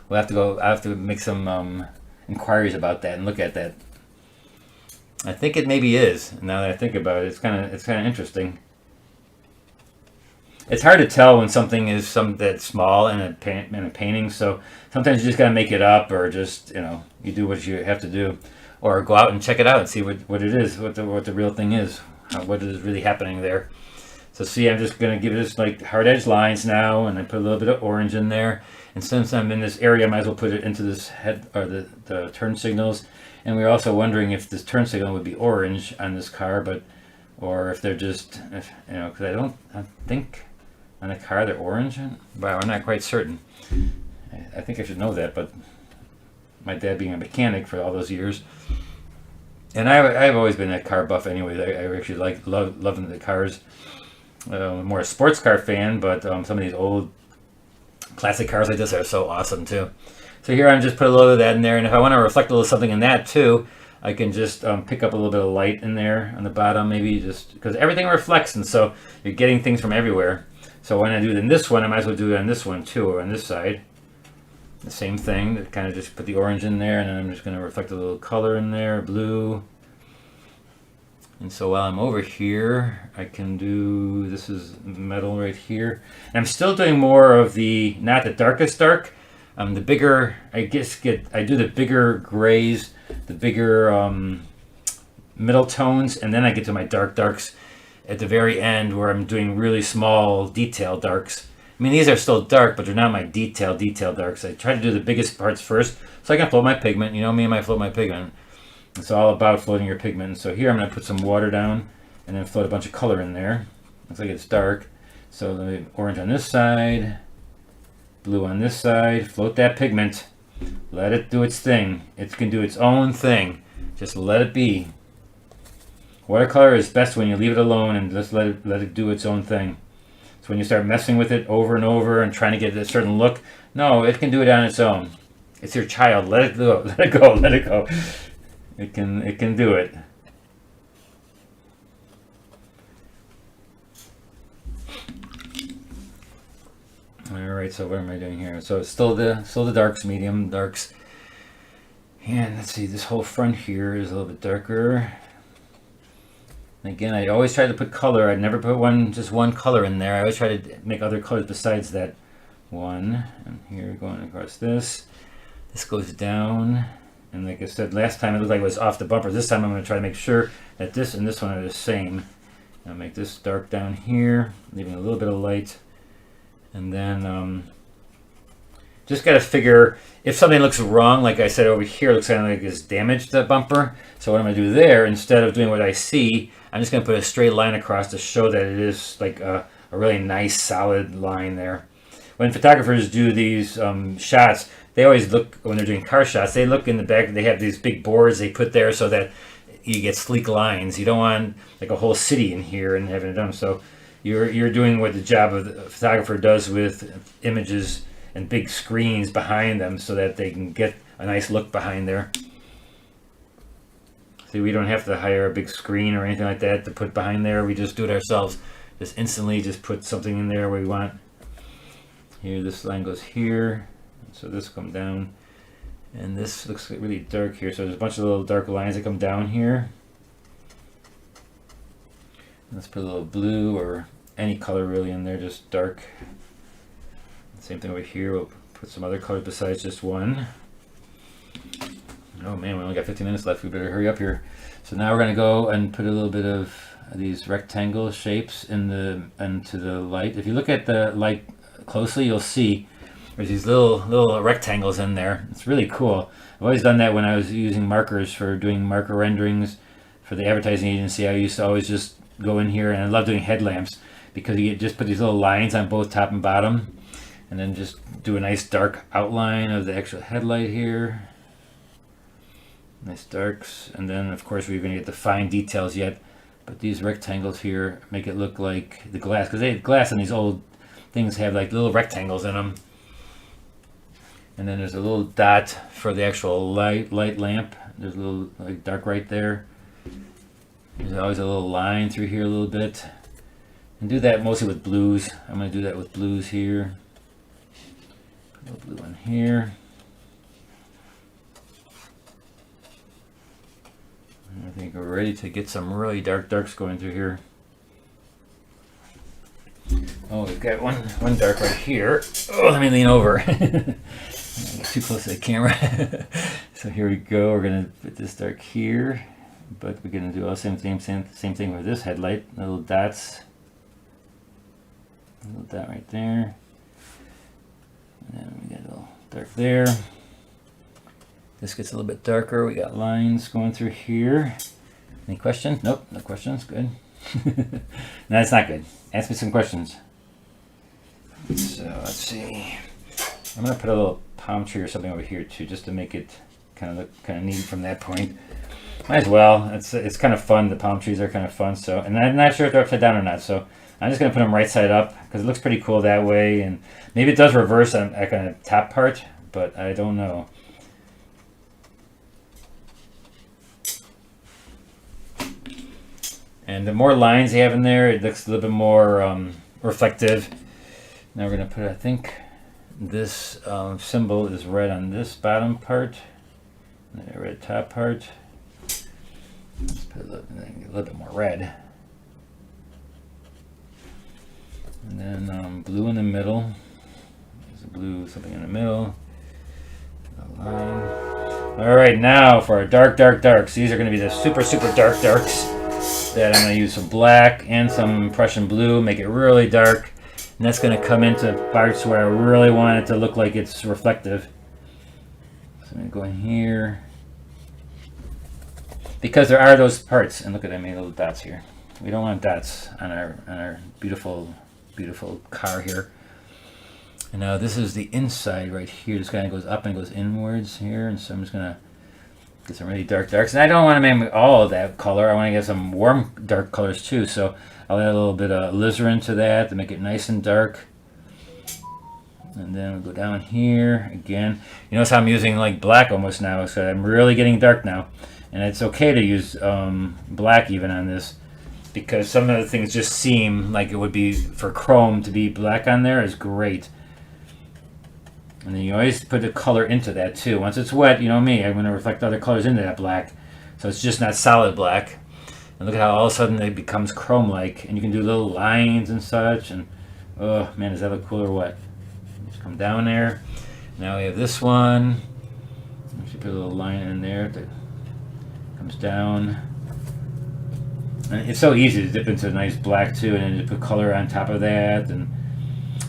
Speaker 1: We'll have to go. I have to make some inquiries about that and look at that. I think it maybe is. Now that I think about it, it's kind of interesting. It's hard to tell when something is that's small in a painting. So sometimes you just gotta make it up, or just you do what you have to do, or go out and check it out and see what it is, what the real thing is, what is really happening there. So see, I'm just gonna give this like hard edge lines now, and I put a little bit of orange in there. And since I'm in this area, I might as well put it into this head or the turn signals. And we're also wondering if this turn signal would be orange on this car, or if they're just because I think on the car they're orange. Wow, I'm not quite certain. I think I should know that, but my dad being a mechanic for all those years, and I've always been a car buff anyways. I actually loving the cars. More a sports car fan, but some of these old classic cars like this are so awesome too. So here I'm just put a little of that in there, and if I want to reflect a little something in that too, I can just pick up a little bit of light in there on the bottom, maybe just because everything reflects, and so you're getting things from everywhere. So when I do it in this one, I might as well do it on this one too, or on this side. The same thing, kind of just put the orange in there, and then I'm just going to reflect a little color in there, blue. And so while I'm over here, I can do, this is metal right here. And I'm still doing more of not the darkest dark, the bigger, I do the bigger grays, the bigger middle tones, and then I get to my darks at the very end where I'm doing really small detail darks. I mean, these are still dark, but they're not my detail darks. I try to do the biggest parts first so I can float my pigment. You know me and I float my pigment. It's all about floating your pigment. So here I'm going to put some water down and then float a bunch of color in there. Looks like it's dark. So the orange on this side, blue on this side. Float that pigment. Let it do its thing. It can do its own thing. Just let it be. Watercolor is best when you leave it alone and just let it do its own thing. So when you start messing with it over and over and trying to get a certain look, no, it can do it on its own. It's your child. Let it go. Let it go. Let it go. It can do it. All right. So what am I doing here? So it's still the darks, medium darks. And let's see. This whole front here is a little bit darker. Again, I always try to put color. I never put just one color in there. I always try to make other colors besides that one. And here, going across this. This goes down. And like I said, last time it looked like it was off the bumper. This time I'm going to try to make sure that this and this one are the same. I'll make this dark down here, leaving a little bit of light. And then just got to figure if something looks wrong, like I said over here, it looks kind of like it's damaged the bumper. So what I'm going to do there, instead of doing what I see, I'm just going to put a straight line across to show that it is like a really nice solid line there. When photographers do these shots, they always look, when they're doing car shots, they look in the back, they have these big boards they put there so that you get sleek lines. You don't want like a whole city in here and having it done. So you're doing what the job of the photographer does with images and big screens behind them so that they can get a nice look behind there. See, we don't have to hire a big screen or anything like that to put behind there. We just do it ourselves. Just instantly just put something in there where we want. Here, this line goes here. So this come down. And this looks really dark here. So there's a bunch of little dark lines that come down here. Let's put a little blue or any color really in there, just dark. Same thing over here. We'll put some other colors besides just one. Oh man, we only got 15 minutes left. We better hurry up here. So now we're going to go and put a little bit of these rectangle shapes into the light. If you look at the light closely, you'll see There's these little rectangles in there. It's really cool. I've always done that when I was using markers for doing marker renderings for the advertising agency. I used to always just go in here, and I love doing headlamps because you just put these little lines on both top and bottom, and then just do a nice dark outline of the actual headlight here. Nice darks, and then of course we're going to get the fine details yet, but these rectangles here make it look like the glass, because glass on these old things have like little rectangles in them. And then there's a little dot for the actual light lamp. There's a little like dark right there. There's always a little line through here a little bit. And do that mostly with blues. I'm going to do that with blues here. A little blue one here. And I think we're ready to get some really darks going through here. Oh, we've got one dark right here. Oh, let me lean over. Get too close to the camera. So here we go. We're gonna put this dark here, but we're gonna do all the same thing with this headlight. Little dots. A little dot right there. And then we got a little dark there. This gets a little bit darker. We got lines going through here. Any questions? Nope, no questions. Good. No, that's not good. Ask me some questions. So let's see. I'm gonna put a little palm tree or something over here too, just to make it kind of look kind of neat from that point. Might as well. It's kind of fun. The palm trees are kind of fun. So, and I'm not sure if they're upside down or not. So I'm just gonna put them right side up because it looks pretty cool that way. And maybe it does reverse on that kind of top part, but I don't know. And the more lines you have in there, it looks a little bit more reflective. Now we're going to put, I think, this symbol is red on this bottom part, and the red top part. Let's put a little bit more red. And then blue in the middle. There's a blue something in the middle. A line. All right, now for our darks. These are going to be the super darks. That I'm going to use some black and some Prussian blue, make it really dark, and that's going to come into parts where I really want it to look like it's reflective. So I'm going to go in here, because there are those parts, and look at, I made little dots here. We don't want dots on our beautiful car here. And now this is the inside right here. This kind of goes up and goes inwards here, and so I'm just going to get some really darks, and I don't want to make all of that color. I want to get some warm dark colors too, so I'll add a little bit of alizarin to that to make it nice and dark. And then we'll go down here again. You notice how I'm using like black almost now, so I'm really getting dark now. And it's okay to use black even on this, because some of the things just seem like it would be for chrome to be black on there is great. And then you always put the color into that too. Once it's wet, you know me, I'm going to reflect other colors into that black. So it's just not solid black. And look at how all of a sudden it becomes chrome-like. And you can do little lines and such. And oh man, does that look cool or what? Just come down there. Now we have this one. I should put a little line in there that comes down. And it's so easy to dip into a nice black too, and then you put color on top of that. And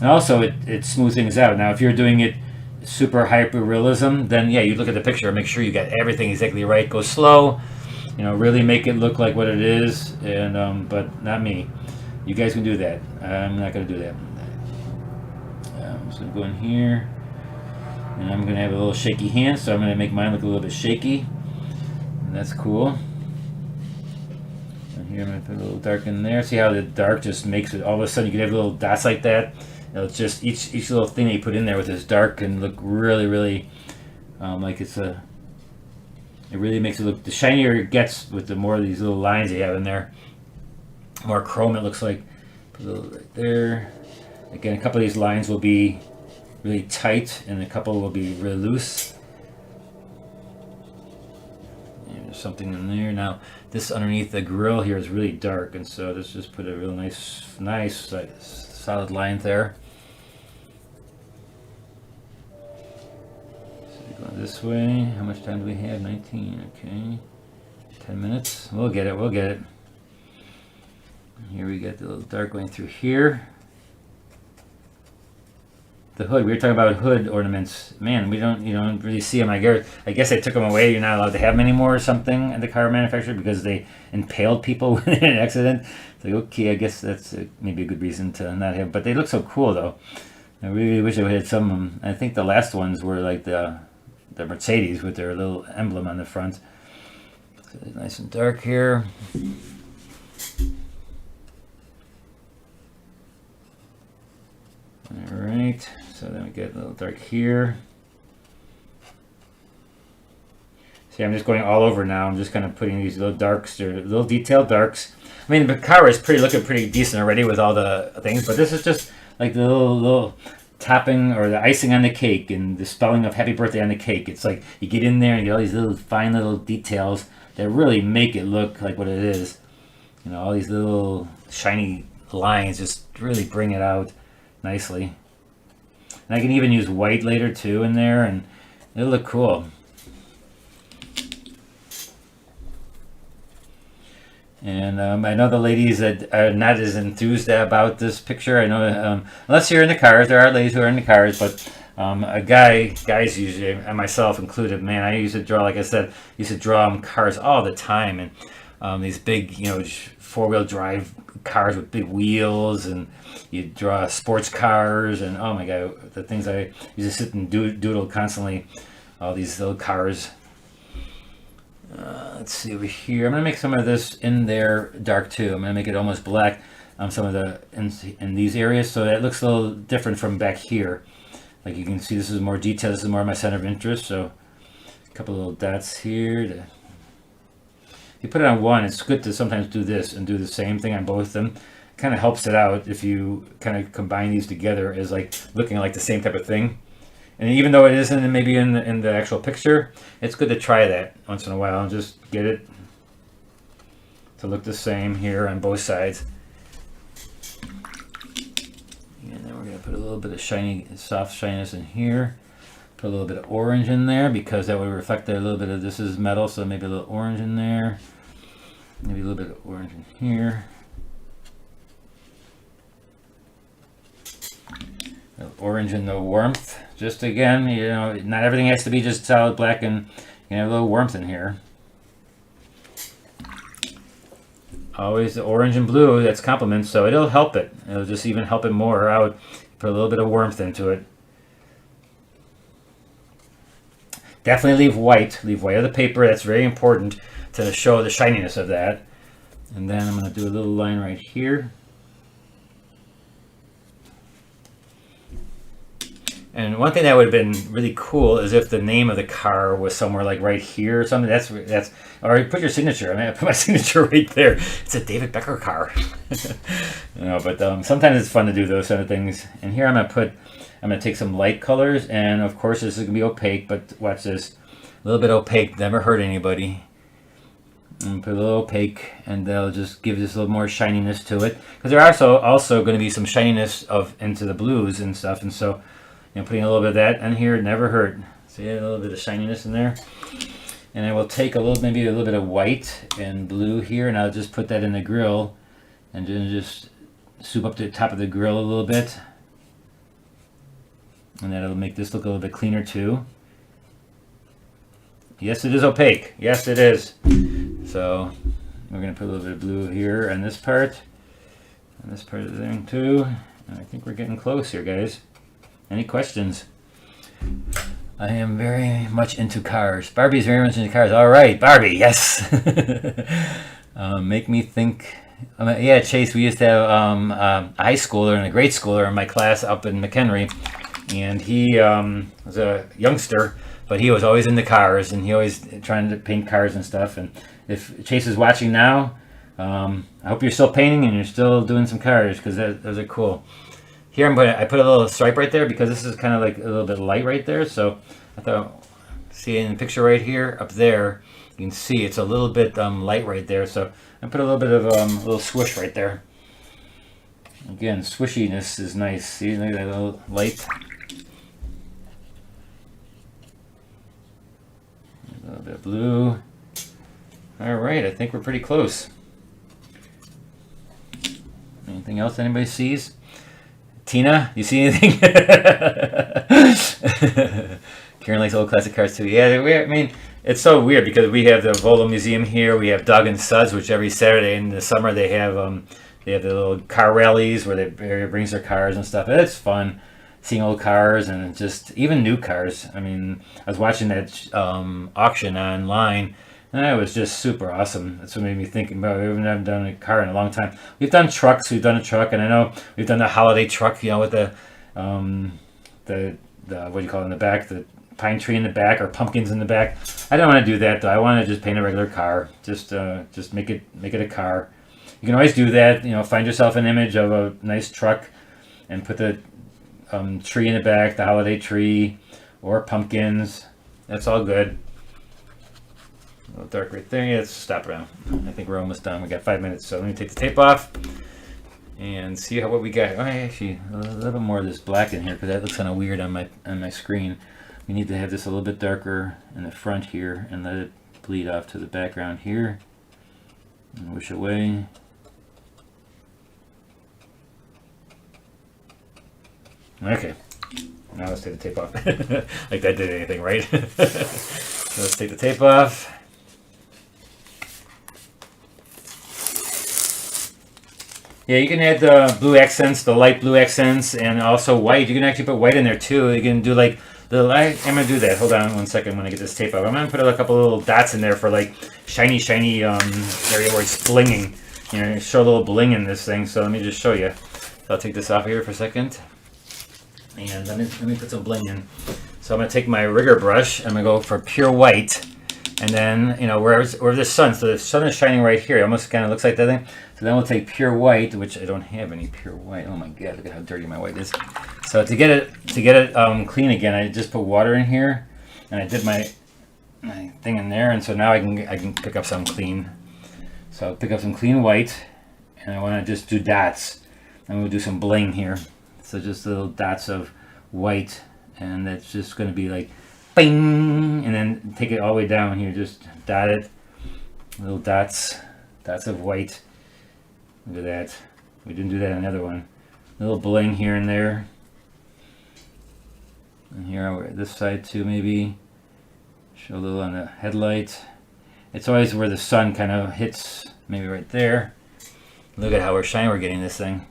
Speaker 1: also it smooths things out. Now if you're doing it super hyper realism, then yeah, you look at the picture, make sure you got everything exactly right. Go slow, you know, really make it look like what it is. And but not me. You guys can do that. I'm not going to do that. I'm just going to go in here, and I'm going to have a little shaky hand, so I'm going to make mine look a little bit shaky, and that's cool. And here I'm going to put a little dark in there. See how the dark just makes it, all of a sudden you can have little dots like that. You know, it's just each little thing that you put in there with this dark can look really like it's a. It really makes it look. The shinier it gets with the more of these little lines you have in there, more chrome it looks like. Put a little right there. Again, a couple of these lines will be really tight, and a couple will be really loose. And there's something in there. Now, this underneath the grill here is really dark, and so let's just put a real nice solid line there. So going this way. How much time do we have? 19. Okay, 10 minutes. We'll get it. And here we get the little dark going through here. the hood. We were talking about hood ornaments. Man, we don't, you don't really see them. I guess they took them away. You're not allowed to have them anymore or something at the car manufacturer because they impaled people in an accident. It's like, okay, I guess that's maybe a good reason to not have. But they look so cool, though. I really wish I had some of them. I think the last ones were like the Mercedes with their little emblem on the front. So nice and dark here. All right, so then we get a little dark here. See, I'm just going all over now. I'm just kind of putting these little darks, or little detailed darks. I mean, the car is looking pretty decent already with all the things, but this is just like the little topping or the icing on the cake and the spelling of happy birthday on the cake. It's like you get in there and you get all these little fine little details that really make it look like what it is. You know, all these little shiny lines just really bring it out nicely. And I can even use white later too in there, and it'll look cool. And I know the ladies that are not as enthused about this picture. I know, unless you're in the cars, there are ladies who are in the cars, but guys usually, and myself included, man, I used to draw, like I said, used to draw cars all the time, and these big, you know, four-wheel drive cars with big wheels, and you draw sports cars, and oh my god, the things I used to sit and doodle constantly, all these little cars. Let's see over here. I'm gonna make some of this in there dark too. I'm gonna make it almost black on some of the in these areas, so that looks a little different from back here. Like you can see, this is more detail. This is more my center of interest. So a couple little dots here. If you put it on one, it's good to sometimes do this and do the same thing on both of them. Kind of helps it out if you kind of combine these together as like looking like the same type of thing. And even though it isn't maybe in the actual picture, it's good to try that once in a while and just get it to look the same here on both sides. And then we're going to put a little bit of shiny, soft shininess in here. Put a little bit of orange in there because that would reflect a little bit of, this is metal, so maybe a little orange in there. Maybe a little bit of orange in here. Orange in the warmth. Just again, you know, not everything has to be just solid black, and you have a little warmth in here. Always the orange and blue, that's complements, so it'll help it. It'll just even help it more out. Put a little bit of warmth into it. Definitely leave white of the paper. That's very important to show the shininess of that. And then I'm going to do a little line right here. And one thing that would have been really cool is if the name of the car was somewhere like right here or something. That's or put your signature. I mean, I put my signature right there. It's a David Becker car. You know, but sometimes it's fun to do those kind of things. And here I'm gonna take some light colors, and of course this is gonna be opaque. But watch this, a little bit opaque. Never hurt anybody. And put a little opaque, and they'll just give this a little more shininess to it. Because there are also going to be some shininess into the blues and stuff, and so. You know, putting a little bit of that in here never hurt. See a little bit of shininess in there. And I will take maybe a little bit of white and blue here, and I'll just put that in the grill, and then just soup up the top of the grill a little bit. And that'll make this look a little bit cleaner too. Yes, it is opaque. Yes, it is. So we're going to put a little bit of blue here on this part, and this part of the thing too. And I think we're getting close here, guys. Any questions? I am very much into cars. Barbie's very much into cars. All right, Barbie, yes. Make me think. Yeah, Chase, we used to have a high schooler and a grade schooler in my class up in McHenry. And he was a youngster, but he was always into cars, and he always trying to paint cars and stuff. And if Chase is watching now, I hope you're still painting and you're still doing some cars, because those are cool. Here I put a little stripe right there because this is kind of like a little bit light right there. So I thought, see in the picture right here, up there, you can see it's a little bit light right there. So I put a little bit of a little swoosh right there. Again, swishiness is nice. See, look at that little light. A little bit of blue. All right, I think we're pretty close. Anything else anybody sees? Tina, you see anything? Karen likes old classic cars too. Yeah, I mean, it's so weird because we have the Volo Museum here. We have Doug and Suds, which every Saturday in the summer they have the little car rallies where they brings their cars and stuff. It's fun seeing old cars and just even new cars. I mean, I was watching that auction online. And it was just super awesome. That's what made me think about it. We haven't done a car in a long time. We've done trucks. We've done a truck, and I know we've done the holiday truck. You know, with the what do you call it in the back? The pine tree in the back or pumpkins in the back. I don't want to do that though. I want to just paint a regular car. Just make it a car. You can always do that. You know, find yourself an image of a nice truck, and put the tree in the back, the holiday tree, or pumpkins. That's all good. A little dark right there. Yeah, let's stop around. I think we're almost done. We got 5 minutes, so let me take the tape off and see what we got. Oh, actually, a little bit more of this black in here because that looks kind of weird on my screen. We need to have this a little bit darker in the front here and let it bleed off to the background here. And wish away. Okay. Now let's take the tape off. Like that did anything, right? So let's take the tape off. Yeah, you can add the blue accents, the light blue accents, and also white. You can actually put white in there too. You can do like the light. I'm gonna do that. Hold on 1 second when I get this tape off. I'm gonna put a couple little dots in there for like shiny area where it's blinging. You know, show a little bling in this thing. So let me just show you. So I'll take this off here for a second, and let me put some bling in. So I'm gonna take my rigger brush. I'm gonna go for pure white. And then, you know, where the sun, so the sun is shining right here. It almost kind of looks like that thing. So then we'll take pure white, which I don't have any pure white. Oh my God, look at how dirty my white is. So to get it clean again, I just put water in here, and I did my thing in there, and so now I can pick up some clean. So I'll pick up some clean white, and I want to just do dots, and we'll do some bling here. So just little dots of white, and that's just going to be like bing, and then take it all the way down here. Just dot it, little dots of white. Look at that. We didn't do that on the other one. A little bling here and there, and here on this side too. Maybe show a little on the headlight. It's always where the sun kind of hits. Maybe right there. Look at how shiny we're getting this thing.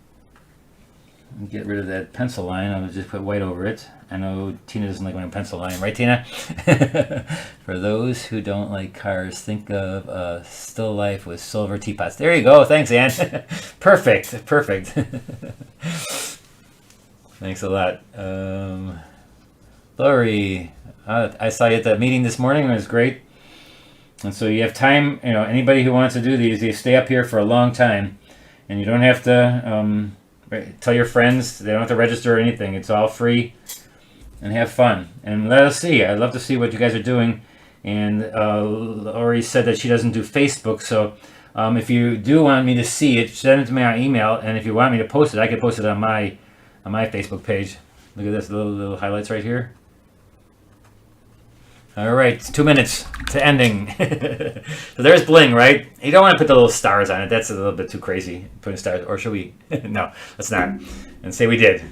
Speaker 1: Get rid of that pencil line. I'll just put white over it. I know Tina doesn't like my pencil line, right, Tina? For those who don't like cars, think of a still life with silver teapots. There you go. Thanks, Ann. Perfect. Thanks a lot. Lori, I saw you at that meeting this morning. It was great. And so you have time. You know, anybody who wants to do these, they stay up here for a long time, and you don't have to. Tell your friends. They don't have to register or anything. It's all free, and have fun. And let us see. I'd love to see what you guys are doing. And Lori said that she doesn't do Facebook, so if you do want me to see it, send it to me on email. And if you want me to post it, I can post it on my Facebook page. Look at this little highlights right here. All right, it's 2 minutes to ending. So there's bling, right? You don't want to put the little stars on it. That's a little bit too crazy, putting stars. Or should we? No, let's not. And say we did.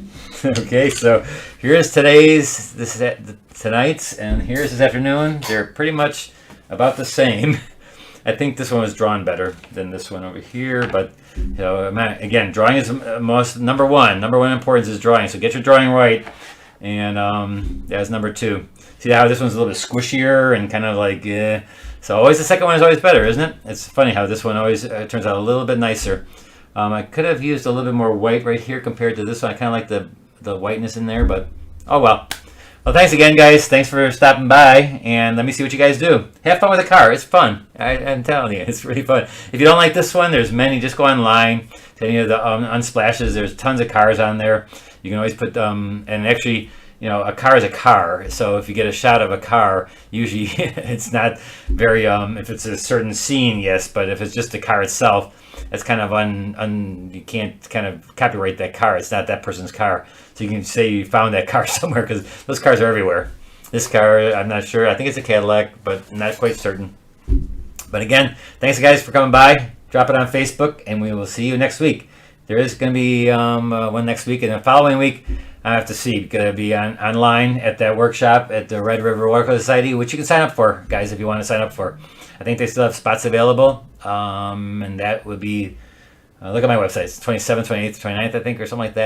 Speaker 1: Okay, so here's tonight's, and here's this afternoon. They're pretty much about the same. I think this one was drawn better than this one over here, but you know, again, drawing is number one. Number one importance is drawing. So get your drawing right, and that's number two. See how this one's a little bit squishier and kind of like, so always the second one is always better, isn't it? It's funny how this one always turns out a little bit nicer. I could have used a little bit more white right here compared to this one. I kind of like the whiteness in there, but oh well. Well, thanks again, guys. Thanks for stopping by, and let me see what you guys do. Have fun with the car. It's fun. I'm telling you, it's really fun. If you don't like this one, there's many. Just go online to any of the Unsplashes. There's tons of cars on there. You can always put, and actually, you know, a car is a car. So if you get a shot of a car, usually it's not very, if it's a certain scene, yes, but if it's just the car itself, it's kind of you can't kind of copyright that car. It's not that person's car. So you can say you found that car somewhere, because those cars are everywhere. This car, I'm not sure. I think it's a Cadillac, but not quite certain. But again, thanks guys for coming by. Drop it on Facebook, and we will see you next week. there is going to be one next week, and the following week I have to see. Going to be online at that workshop at the Red River Watercolor Society, which you can sign up for, guys, if you want to sign up for. I think they still have spots available, and that would be, look at my website. It's 27th, 28th, 29th, I think, or something like that.